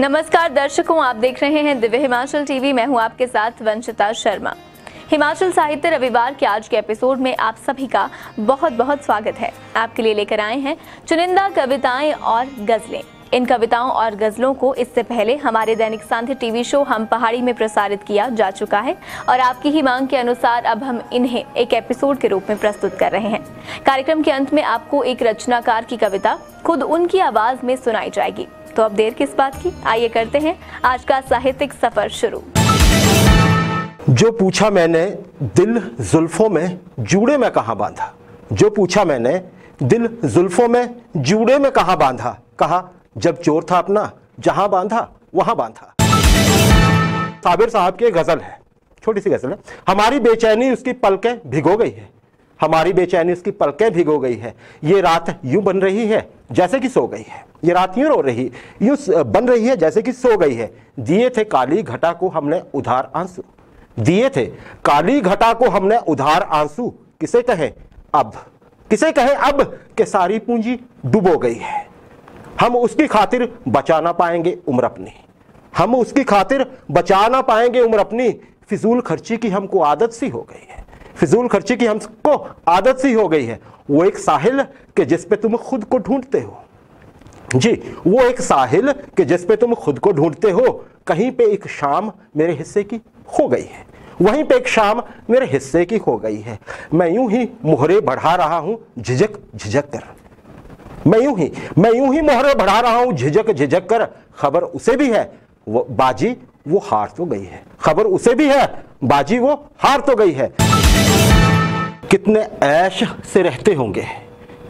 नमस्कार दर्शकों, आप देख रहे हैं दिव्य हिमाचल टीवी। मैं हूं आपके साथ वंशिता शर्मा। हिमाचल साहित्य रविवार के आज के एपिसोड में आप सभी का बहुत बहुत स्वागत है। आपके लिए लेकर आए हैं चुनिंदा कविताएं और गजलें। इन कविताओं और गजलों को इससे पहले हमारे दैनिक सांध्य टीवी शो हम पहाड़ी में प्रसारित किया जा चुका है और आपकी ही मांग के अनुसार अब हम इन्हें एक एपिसोड के रूप में प्रस्तुत कर रहे हैं। कार्यक्रम के अंत में आपको एक रचनाकार की कविता खुद उनकी आवाज में सुनाई जाएगी। तो अब देर किस बात की, आइए करते हैं आज का साहित्यिक सफर शुरू। जो पूछा मैंने दिल जुल्फों में जूड़े में कहाँ बांधा, जो पूछा मैंने दिल जुल्फों में जूड़े में कहाँ बांधा, कहा जब चोर था अपना जहां बांधा वहां बांधा। साबिर साहब की गजल है, छोटी सी गजल है। हमारी बेचैनी उसकी पलकें भिगो गई है, हमारी बेचैनी उसकी पलकें भिगो गई है। ये रात यूं बन रही है जैसे कि सो गई है, ये रात यूं रो रही यूं बन रही है जैसे कि सो गई है। दिए थे काली घटा को हमने उधार आंसू, दिए थे काली घटा को हमने उधार आंसू। किसे कहे अब, किसे कहे अब कि सारी पूंजी डुबो गई है। हम उसकी खातिर बचा ना पाएंगे उम्र अपनी, हम उसकी खातिर बचा ना पाएंगे उम्र अपनी। फिजूल खर्ची की हमको आदत सी हो गई है, फिजूल खर्ची की हमको आदत सी हो गई है। वो एक साहिल के जिस पे तुम खुद को ढूंढते हो, जी वो एक साहिल के जिस पे तुम खुद को ढूंढते हो। कहीं पे एक शाम मेरे हिस्से की हो गई है, वहीं पे एक शाम मेरे हिस्से की हो गई है। मैं यूं ही मोहरे बढ़ा रहा हूं झिझक झिझक कर, मैं यूं ही मोहरे बढ़ा रहा हूं झिझक झिझक कर। खबर उसे भी है वो बाजी वो हार तो गई है, खबर उसे भी है बाजी वो हार तो गई है। कितने ऐश से रहते होंगे,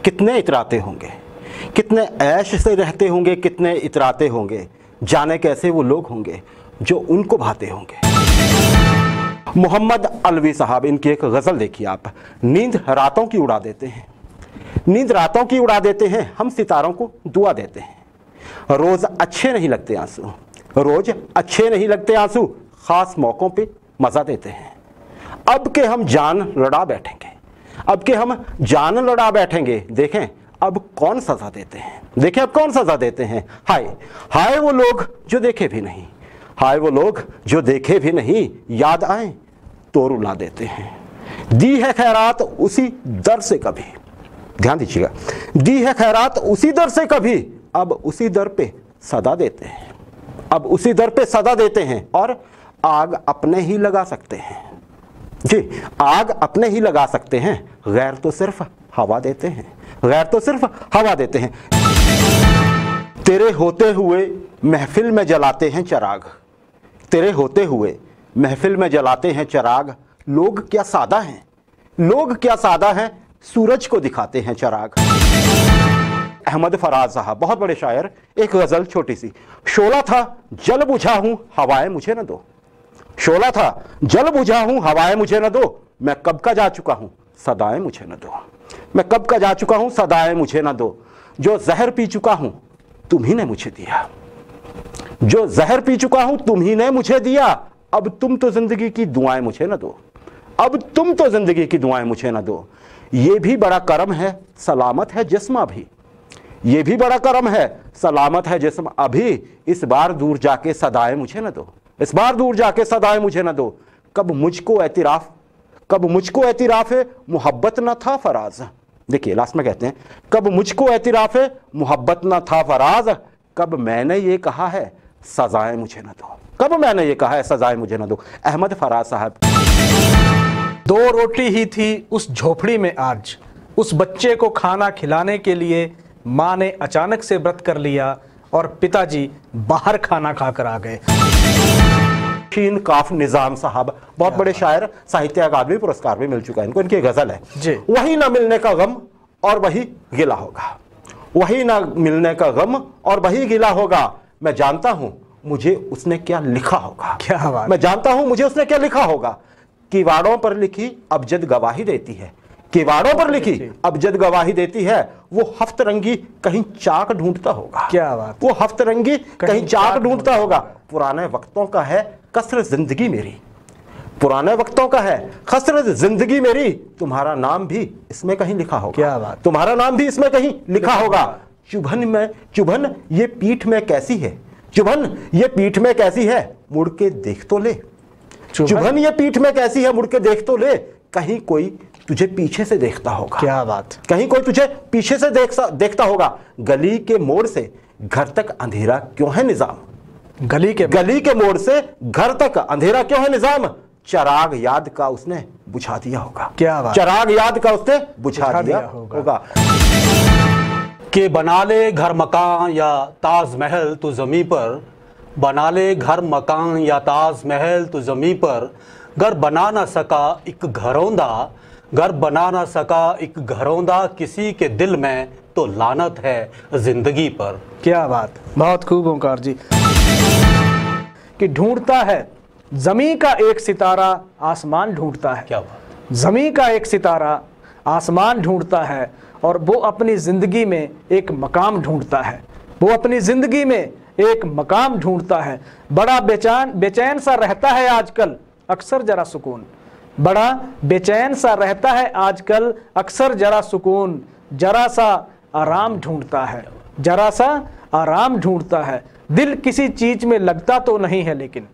कितने इतराते होंगे, कितने ऐश से रहते होंगे, कितने इतराते होंगे। जाने कैसे वो लोग होंगे जो उनको भाते होंगे। मोहम्मद अलवी साहब, इनकी एक गजल देखिए आप। नींद रातों की उड़ा देते हैं, नींद रातों की उड़ा देते हैं, हम सितारों को दुआ देते हैं। रोज अच्छे नहीं लगते आंसू, रोज अच्छे नहीं लगते आंसू, खास मौकों पे मजा देते हैं। अब के हम जान लड़ा बैठेंगे, अब के हम जान लड़ा बैठेंगे। देखें अब कौन सजा देते हैं, देखें अब कौन सजा देते हैं। हाय हाय वो लोग जो देखे भी नहीं, हाय वो लोग जो देखे भी नहीं, याद आए तो रुला देते हैं। दी है खैरात उसी दर से कभी, ध्यान दीजिएगा, दी है खैरात उसी दर से कभी, अब उसी दर पे सदा देते हैं, अब उसी दर पे सदा देते हैं। और आग अपने ही लगा सकते हैं, जी आग अपने ही लगा सकते हैं। गैर तो सिर्फ हवा देते हैं, गैर तो सिर्फ हवा देते हैं। तेरे होते हुए महफिल में जलाते हैं चिराग, तेरे होते हुए महफिल में जलाते हैं चिराग। लोग क्या सादा हैं, लोग क्या सादा हैं, सूरज को दिखाते हैं चिराग। अहमद फराज साहब, बहुत बड़े शायर, एक गजल छोटी सी। शोला था जल बुझा हूं हवाएं मुझे न दो, शोला था जल बुझा हूं हवाएं मुझे न दो। मैं कब का जा चुका हूं सदाएं मुझे न दो, मैं कब का जा चुका हूं सदाएं मुझे न दो। जो जहर पी चुका हूं तुम ही ने मुझे दिया, जो जहर पी चुका हूं तुम ही ने मुझे दिया। अब तुम तो जिंदगी की दुआएं मुझे न दो, अब तुम तो जिंदगी की दुआएं मुझे न दो। ये भी बड़ा करम है सलामत है जिस्म अभी, ये भी बड़ा करम है सलामत है जिस्म अभी। इस बार दूर जाके सदाएं मुझे न दो, इस बार दूर जाके सदाएं मुझे न दो। कब मुझको एतिराफ, कब मुझको एतिराफ मोहब्बत न था फराज। देखिए लास्ट में कहते हैं कब मुझको एतिराफ मोहब्बत न था फराज। कब मैंने ये कहा है सजाएं मुझे न दो, कब मैंने ये कहा है सजाएं मुझे न दो। अहमद फराज साहब। दो रोटी ही थी उस झोपड़ी में आज, उस बच्चे को खाना खिलाने के लिए माँ ने अचानक से व्रत कर लिया और पिताजी बाहर खाना खाकर आ गए। शीन काफ निजाम साहब, बहुत बड़े शायर, साहित्य अकादमी पुरस्कार भी मिल चुका है इनको। इनकी गजल है जी। वही ना मिलने का गम और वही गिला होगा, वही ना मिलने का गम और वही गिला होगा। मैं जानता हूं मुझे उसने क्या लिखा होगा, क्या बात। मैं जानता हूं मुझे उसने क्या लिखा होगा। किवाड़ों पर लिखी अबजद गवाही देती है, किवाड़ों पर लिखी अबजद गवाही देती है। वो हफ्तरंगी कहीं चाक ढूंढता होगा, क्या बात। वो हफ्तरंगी कहीं चाक ढूंढता होगा। पुराने वक्तों का है कसरत जिंदगी मेरी, पुराने वक्तों का है कसरत जिंदगी मेरी। तुम्हारा नाम भी इसमें कहीं लिखा होगा, क्या बात। तुम्हारा नाम भी इसमें कहीं लिखा होगा। चुभन में चुभन ये पीठ में कैसी है, चुभन ये पीठ में कैसी है, मुड़ के देख तो ले। चुभन ये पीठ में कैसी है, मुड़ के देख तो ले। कहीं कोई तुझे पीछे से देखता होगा। क्या बात। कहीं कोई तुझे पीछे से देखता होगा। गली के मोड़ से घर तक अंधेरा क्यों है निजाम। गली के मोड़ से घर तक अंधेरा क्यों है निजाम। चराग याद का उसने बुझा दिया होगा। क्या बात। चराग याद का उसने बुझा दिया होगा। कि बना ले घर मकान या ताजमहल तो ज़मीं पर, बना ले घर मकान या ताजमहल तो ज़मीं पर, घर बना ना सका एक घरौंदा, घर बना ना सका एक घरौंदा, किसी के दिल में तो लानत है जिंदगी पर। क्या बात, बहुत खूब ओंकार जी। कि ढूंढता है जमी का एक सितारा आसमान ढूंढता है। क्या बात। जमी का एक सितारा आसमान ढूंढता है और वो अपनी जिंदगी में एक मकाम ढूंढता है। वो अपनी जिंदगी में एक मकाम ढूंढता है। बड़ा बेचैन सा रहता है आजकल अक्सर जरा सुकून। बड़ा बेचैन सा रहता है आजकल अक्सर जरा सुकून। जरा सा आराम ढूंढता है, जरा सा आराम ढूंढता है। दिल किसी चीज में लगता तो नहीं है लेकिन,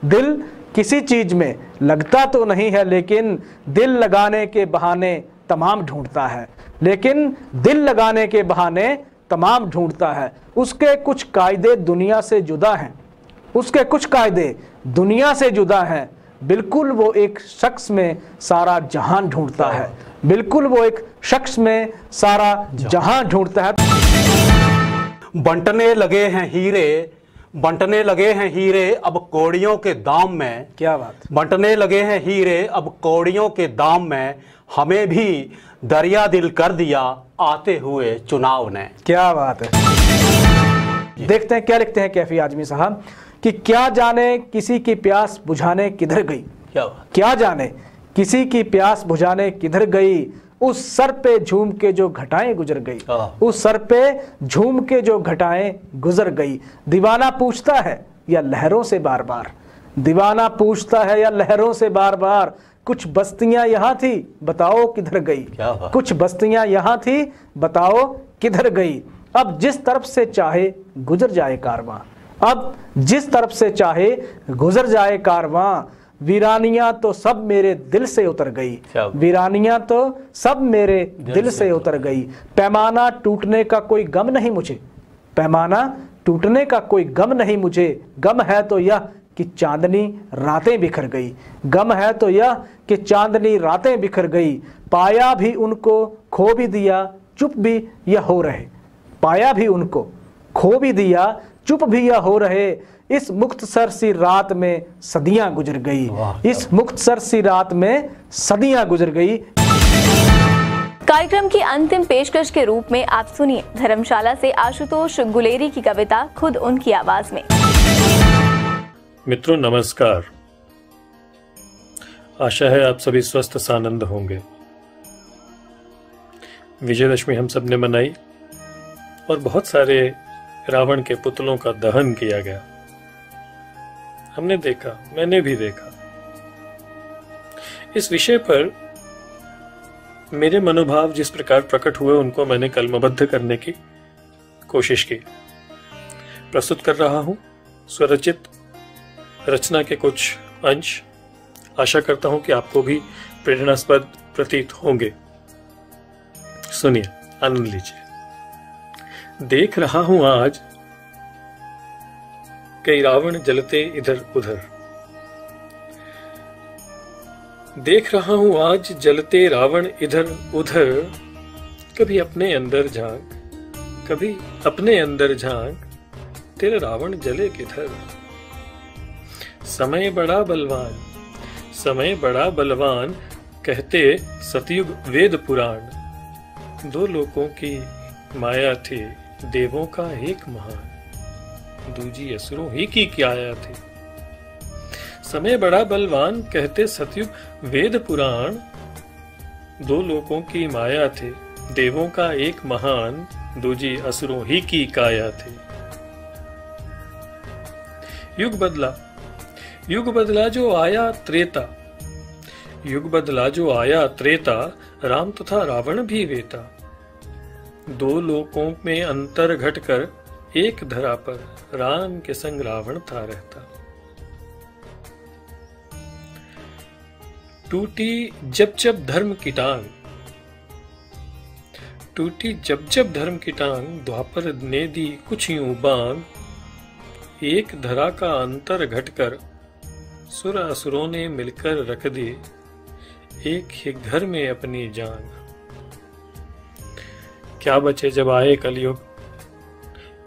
दिल किसी चीज में लगता तो नहीं है लेकिन, दिल लगाने के बहाने तमाम ढूंढता है। लेकिन दिल लगाने के बहाने तमाम ढूंढता है। उसके कुछ कायदे दुनिया से जुदा हैं, उसके कुछ कायदे दुनिया से जुदा हैं। बिल्कुल वो एक शख्स में सारा जहान ढूंढता है। बिल्कुल वो एक शख्स में सारा जहां ढूंढता है। बंटने लगे हैं हीरे, बंटने लगे हैं हीरे अब कौड़ियों के दाम में। क्या बात। बंटने लगे हैं हीरे अब कौड़ियों के दाम में, हमें भी दरिया दिल कर दिया आते हुए चुनाव ने। क्या बात है। देखते हैं क्या लिखते हैं कैफी आजमी साहब कि क्या जाने किसी की प्यास बुझाने किधर गई। क्या जाने किसी की प्यास बुझाने किधर गई, उस सर पे झूम के जो घटाएं गुजर गई। उस सर पे झूम के जो घटाएं गुजर गई। दीवाना पूछता है या लहरों से बार बार, दीवाना पूछता है या लहरों से बार बार, कुछ बस्तियां यहाँ थी बताओ किधर गई। कुछ बस्तियां यहाँ थी बताओ किधर गई। अब जिस तरफ से चाहे गुजर जाए कारवां, अब जिस तरफ से चाहे गुजर जाए कारवां, वीरानियां तो सब मेरे दिल से उतर गई। वीरानियां तो सब मेरे दिल से उतर गई। पैमाना टूटने का कोई गम नहीं मुझे, पैमाना टूटने का कोई गम नहीं मुझे। गम है तो यह कि चांदनी रातें बिखर गई, गम है तो यह कि चांदनी रातें बिखर गई। पाया भी उनको खो भी दिया चुप भी यह हो रहे, पाया भी उनको खो भी दिया चुप भी यह हो रहे। इस मुख्तसर सी रात में सदियां गुजर गई, इस मुख्तसर सी रात में सदियां गुजर गई। कार्यक्रम की अंतिम पेशकश के रूप में आप सुनिए धर्मशाला से आशुतोष गुलेरी की कविता खुद उनकी आवाज में। मित्रों नमस्कार, आशा है आप सभी स्वस्थ सानंद होंगे। विजयदशमी हम सब ने मनाई और बहुत सारे रावण के पुतलों का दहन किया गया। हमने देखा, मैंने भी देखा। इस विषय पर मेरे मनोभाव जिस प्रकार प्रकट हुए उनको मैंने कलमबद्ध करने की कोशिश की। प्रस्तुत कर रहा हूं स्वरचित रचना के कुछ अंश। आशा करता हूं कि आपको भी प्रेरणास्पद प्रतीत होंगे। सुनिए, आनंद लीजिए। देख रहा हूं आज कई रावण जलते इधर उधर, देख रहा हूं आज जलते रावण इधर उधर। कभी अपने अंदर झांक, कभी अपने अंदर झांक, तेरे रावण जले किधर। समय बड़ा बलवान, समय बड़ा बलवान, कहते सतयुग वेद पुराण। दो लोकों की माया थी, देवों का एक महान, दूजी असुरों ही की काया थी। समय बड़ा बलवान, कहते सतयुग वेद पुराण। दो लोकों की माया थी, देवों का एक महान, दूजी असुरों ही की काया थी। युग बदला, युग बदला जो आया त्रेता, युग बदला जो आया त्रेता, राम तथा रावण भी वेता। दो लोकों में अंतर घटकर एक धरा पर राम के संग रावण था रहता। टूटी जब जब धर्म की टांग, टूटी जब जब धर्म की टांग, द्वापर ने दी कुछ यूं बांग। एक धरा का अंतर घटकर सुर असुरों ने मिलकर रख दी एक ही घर में अपनी जान। क्या बचे जब आए कलयुग,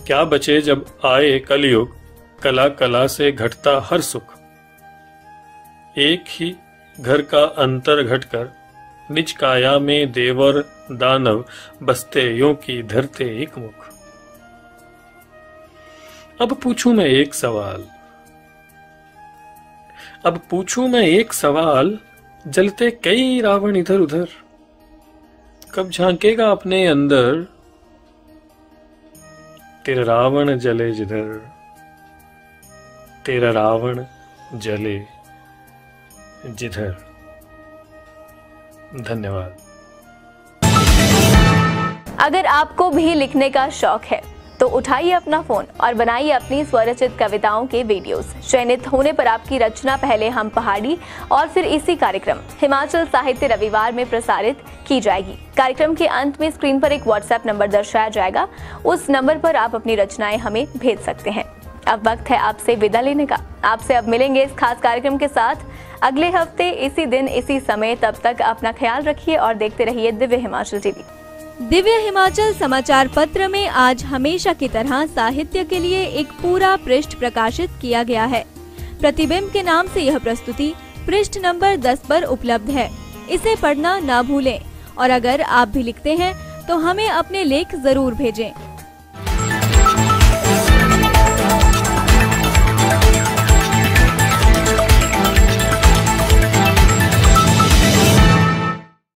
क्या बचे जब आए कलयुग, कला कला से घटता हर सुख। एक ही घर का अंतर घटकर निज काया में देवर दानव बसते यों की धरते एक मुख। अब पूछूं मैं एक सवाल, अब पूछूं मैं एक सवाल, जलते कई रावण इधर उधर, कब झांकेगा अपने अंदर तेरा रावण जले जिधर, तेरा रावण जले जिधर। धन्यवाद। अगर आपको भी लिखने का शौक है तो उठाइए अपना फोन और बनाइए अपनी स्वरचित कविताओं के वीडियोस। चयनित होने पर आपकी रचना पहले हम पहाड़ी और फिर इसी कार्यक्रम हिमाचल साहित्य रविवार में प्रसारित की जाएगी। कार्यक्रम के अंत में स्क्रीन पर एक व्हाट्सएप नंबर दर्शाया जाएगा, उस नंबर पर आप अपनी रचनाएं हमें भेज सकते हैं। अब वक्त है आपसे विदा लेने का। आपसे अब मिलेंगे इस खास कार्यक्रम के साथ अगले हफ्ते इसी दिन इसी समय। तब तक अपना ख्याल रखिए और देखते रहिए दिव्य हिमाचल टीवी। दिव्य हिमाचल समाचार पत्र में आज हमेशा की तरह साहित्य के लिए एक पूरा पृष्ठ प्रकाशित किया गया है। प्रतिबिंब के नाम से यह प्रस्तुति पृष्ठ नंबर 10 पर उपलब्ध है। इसे पढ़ना ना भूलें और अगर आप भी लिखते हैं तो हमें अपने लेख जरूर भेजें।